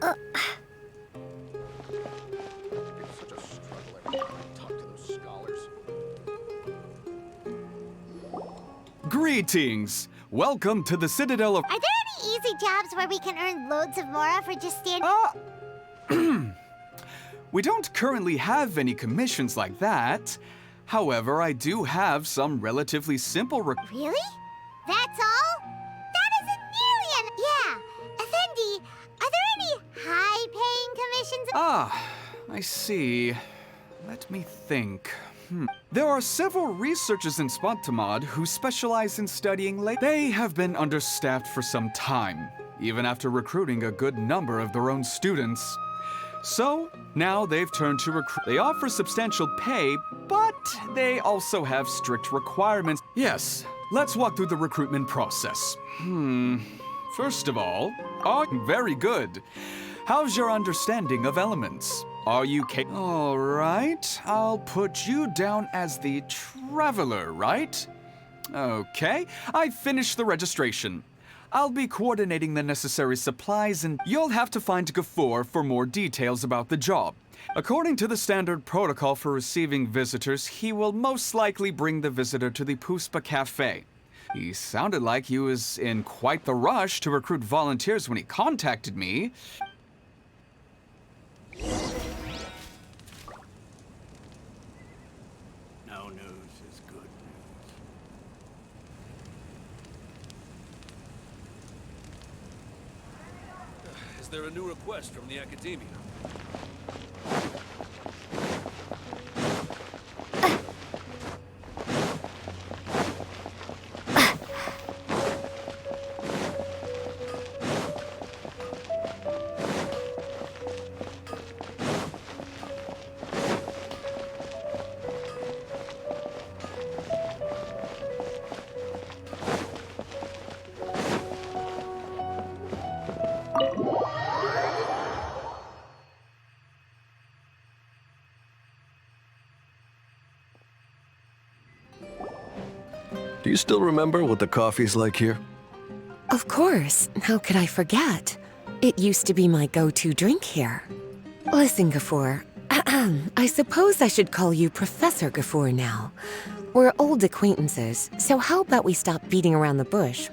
Such a struggle every time I talk to those scholars. Greetings! Welcome to the Citadel of... Are there any easy jobs where we can earn loads of mora for just standing? We don't currently have any commissions like that. However, I do have some relatively simple Really? That's all? That isn't nearly an... Yeah. Effendi, are there any high-paying commissions? I see. Let me think. There are several researchers in Spontamod who specialize in studying They have been understaffed for some time, even after recruiting a good number of their own students. So, now they've turned to recruit. They offer substantial pay, but they also have strict requirements. Yes, let's walk through the recruitment process. First of all, very good. How's your understanding of elements? Are you All right, I'll put you down as the traveler, right? Okay, I finished the registration. I'll be coordinating the necessary supplies and you'll have to find Gafoor for more details about the job. According to the standard protocol for receiving visitors, he will most likely bring the visitor to the Puspa Cafe. He sounded like he was in quite the rush to recruit volunteers when he contacted me. No news is good news. Is there a new request from the Academia? Do you still remember what the coffee's like here? Of course. How could I forget? It used to be my go-to drink here. Listen, Gafoor. I suppose I should call you Professor Gafoor now. We're old acquaintances, so how about we stop beating around the bush,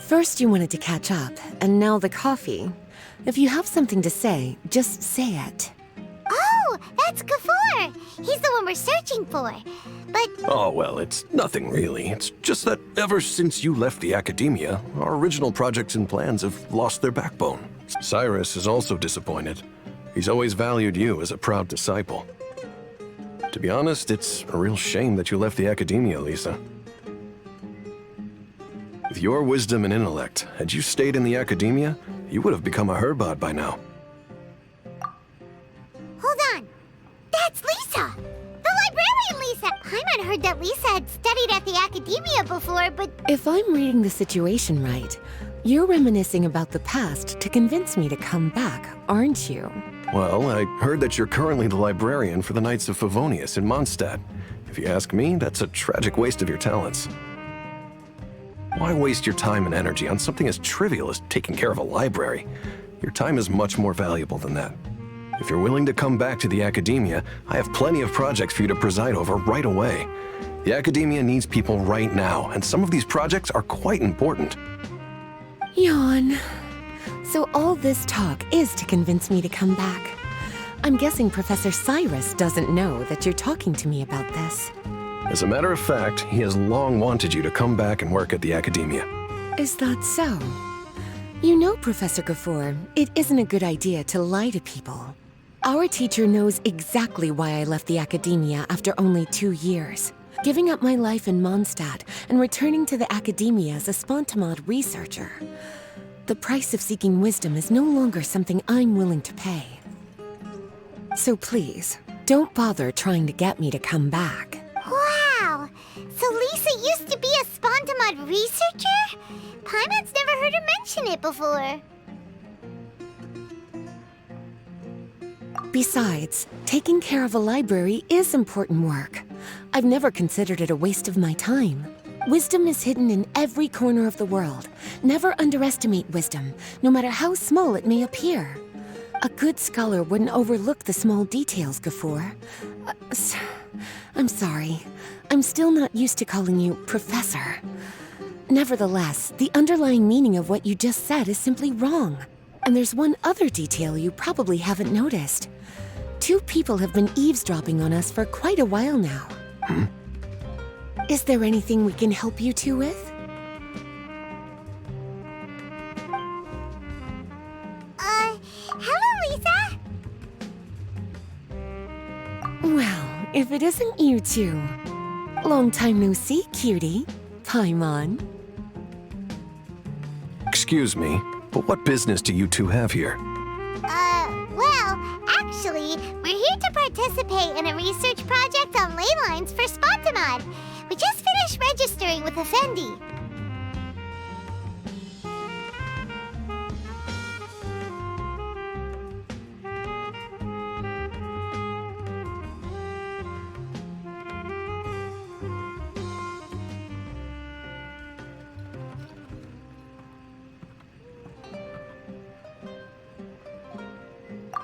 First you wanted to catch up, and now the coffee. If you have something to say, just say it. Oh, that's Gafoor! He's the one we're searching for. But... Oh, well, it's nothing really. It's just that ever since you left the Academia, our original projects and plans have lost their backbone. Cyrus is also disappointed. He's always valued you as a proud disciple. To be honest, it's a real shame that you left the Academia, Lisa. With your wisdom and intellect, had you stayed in the Academia, you would have become a Herbad by now. Hold on. That's Lisa! The librarian Lisa! Paimon heard that Lisa had studied at the Academia before, but... If I'm reading the situation right, you're reminiscing about the past to convince me to come back, aren't you? Well, I heard that you're currently the librarian for the Knights of Favonius in Mondstadt. If you ask me, that's a tragic waste of your talents. Why waste your time and energy on something as trivial as taking care of a library? Your time is much more valuable than that. If you're willing to come back to the Academia, I have plenty of projects for you to preside over right away. The Academia needs people right now, and some of these projects are quite important. Yawn. So all this talk is to convince me to come back. I'm guessing Professor Cyrus doesn't know that you're talking to me about this. As a matter of fact, he has long wanted you to come back and work at the Academia. Is that so? You know, Professor Gafoor, it isn't a good idea to lie to people. Our teacher knows exactly why I left the Academia after only 2 years. Giving up my life in Mondstadt and returning to the Academia as a Spontamod researcher. The price of seeking wisdom is no longer something I'm willing to pay. So please, don't bother trying to get me to come back. Wow! So Lisa used to be a Spontamod researcher? Paimon's never heard her mention it before. Besides, taking care of a library is important work. I've never considered it a waste of my time. Wisdom is hidden in every corner of the world, Never underestimate wisdom, no matter how small it may appear. A good scholar wouldn't overlook the small details, Gafoor. I'm sorry. I'm still not used to calling you Professor. Nevertheless, the underlying meaning of what you just said is simply wrong. And there's one other detail you probably haven't noticed. 2 people have been eavesdropping on us for quite a while now. Is there anything we can help you two with? Hello, Lisa! Well, if it isn't you two. Long time no see, cutie. Paimon. Excuse me, but what business do you two have here? Well, actually, we're here to participate in a research project on ley lines for Spontamod. We just finished registering with Effendi.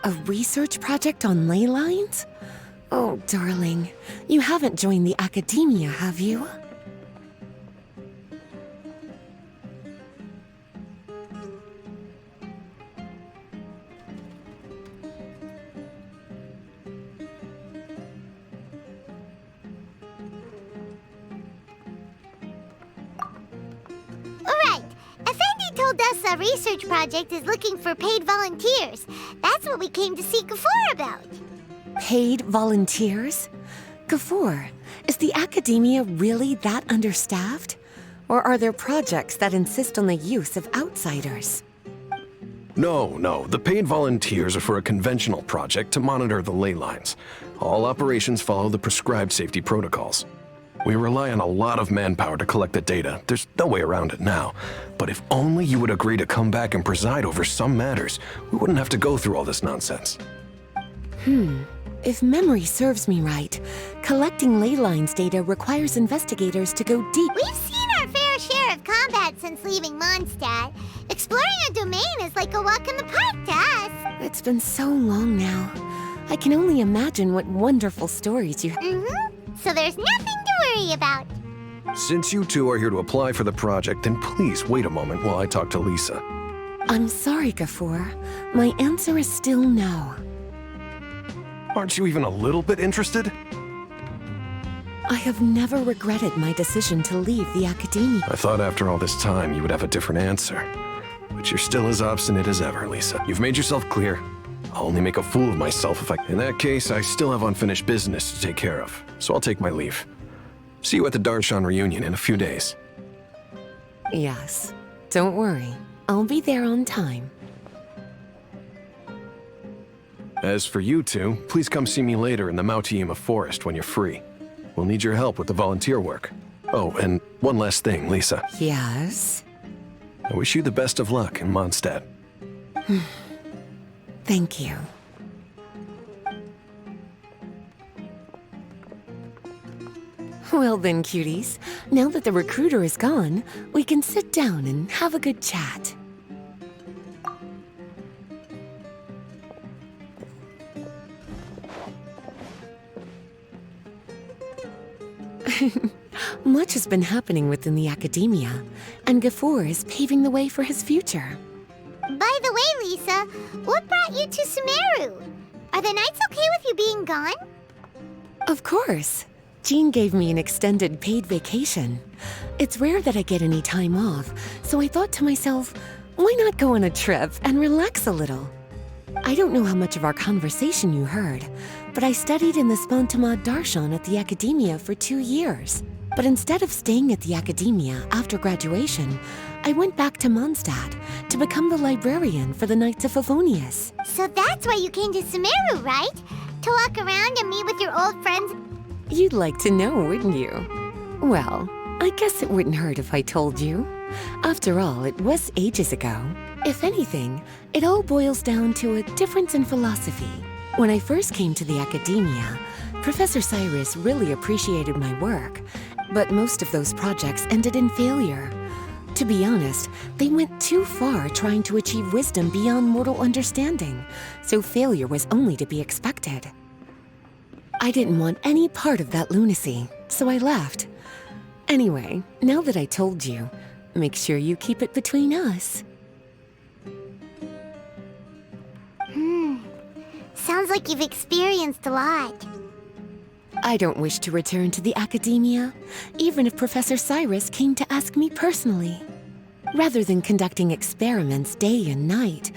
A research project on ley lines? Oh, darling, you haven't joined the academia, have you? Alright, Effendi told us a research project is looking for paid volunteers. That's what we came to see Gafoor about. Paid volunteers? Gafoor, is the academia really that understaffed? Or are there projects that insist on the use of outsiders? No, the paid volunteers are for a conventional project to monitor the ley lines. All operations follow the prescribed safety protocols. We rely on a lot of manpower to collect the data. There's no way around it now. But if only you would agree to come back and preside over some matters, we wouldn't have to go through all this nonsense. If memory serves me right, collecting ley lines data requires investigators to go deep. We've seen our fair share of combat since leaving Mondstadt. Exploring a domain is like a walk in the park to us. It's been so long now. I can only imagine what wonderful stories you have. So there's nothing to worry about. Since you two are here to apply for the project, then please wait a moment while I talk to Lisa. I'm sorry, Gafoor. My answer is still no. Aren't you even a little bit interested? I have never regretted my decision to leave the academia. I thought after all this time you would have a different answer. But you're still as obstinate as ever, Lisa. You've made yourself clear. I'll only make a fool of myself if I... In that case, I still have unfinished business to take care of, so I'll take my leave. See you at the Darshan reunion in a few days. Yes. Don't worry. I'll be there on time. As for you two, please come see me later in the Mautiima forest when you're free. We'll need your help with the volunteer work. Oh, and one last thing, Lisa. Yes? I wish you the best of luck in Mondstadt. Thank you. Well then, cuties. Now that the recruiter is gone, we can sit down and have a good chat. Much has been happening within the academia, and Gafoor is paving the way for his future. By the way, Lisa, what brought you to Sumeru? Are the Knights okay with you being gone? Of course. Jean gave me an extended paid vacation. It's rare that I get any time off, so I thought to myself, why not go on a trip and relax a little? I don't know how much of our conversation you heard, but I studied in the Spontamod Darshan at the academia for 2 years. But instead of staying at the academia after graduation, I went back to Mondstadt to become the librarian for the Knights of Favonius. So that's why you came to Sumeru, right? To walk around and meet with your old friends? You'd like to know, wouldn't you? Well, I guess it wouldn't hurt if I told you. After all, it was ages ago. If anything, it all boils down to a difference in philosophy. When I first came to the academia, Professor Cyrus really appreciated my work, but most of those projects ended in failure. To be honest, they went too far trying to achieve wisdom beyond mortal understanding, so failure was only to be expected. I didn't want any part of that lunacy, so I left. Anyway, now that I told you, make sure you keep it between us. Sounds like you've experienced a lot. I don't wish to return to the academia, even if Professor Cyrus came to ask me personally. Rather than conducting experiments day and night,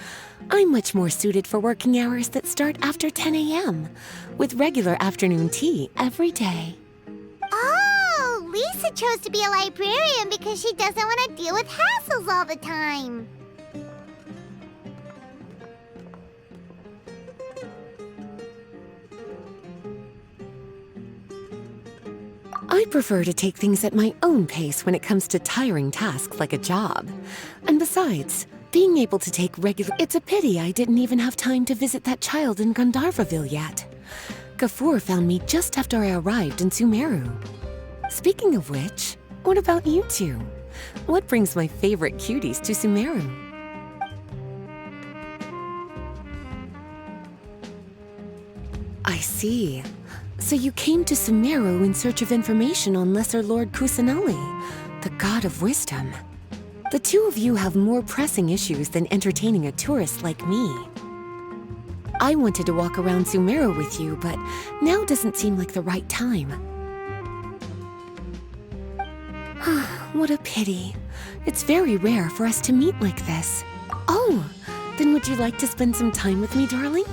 I'm much more suited for working hours that start after 10 a.m., with regular afternoon tea every day. Oh, Lisa chose to be a librarian because she doesn't want to deal with hassles all the time. I prefer to take things at my own pace when it comes to tiring tasks like a job. And besides, being able to take regular— It's a pity I didn't even have time to visit that child in Gandharvaville yet. Gafoor found me just after I arrived in Sumeru. Speaking of which, what about you two? What brings my favorite cuties to Sumeru? I see. So you came to Sumeru in search of information on Lesser Lord Kusanali, the god of wisdom. The two of you have more pressing issues than entertaining a tourist like me. I wanted to walk around Sumeru with you, but now doesn't seem like the right time. What a pity. It's very rare for us to meet like this. Oh, then would you like to spend some time with me, darling?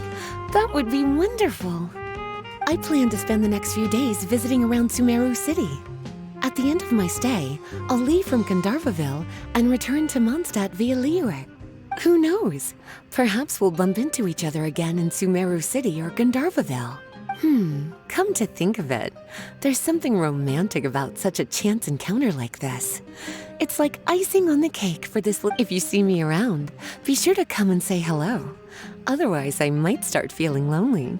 That would be wonderful. I plan to spend the next few days visiting around Sumeru City. At the end of my stay, I'll leave from Gandharvaville and return to Mondstadt via Liyue. Who knows? Perhaps we'll bump into each other again in Sumeru City or Gandharvaville. Come to think of it, there's something romantic about such a chance encounter like this. It's like icing on the cake for this. If you see me around, be sure to come and say hello. Otherwise, I might start feeling lonely.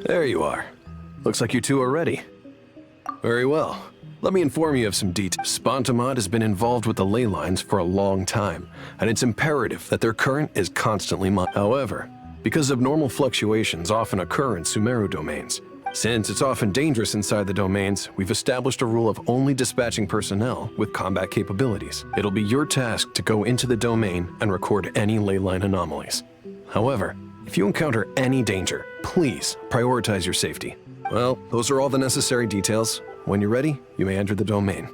There you are. Looks like you two are ready. Very well. Let me inform you of some details. Spontamod has been involved with the ley lines for a long time, and it's imperative that their current is constantly monitored. However, because abnormal fluctuations often occur in Sumeru domains, since it's often dangerous inside the domains, we've established a rule of only dispatching personnel with combat capabilities. It'll be your task to go into the domain and record any ley line anomalies. However, if you encounter any danger, please prioritize your safety. Well, those are all the necessary details. When you're ready, you may enter the domain.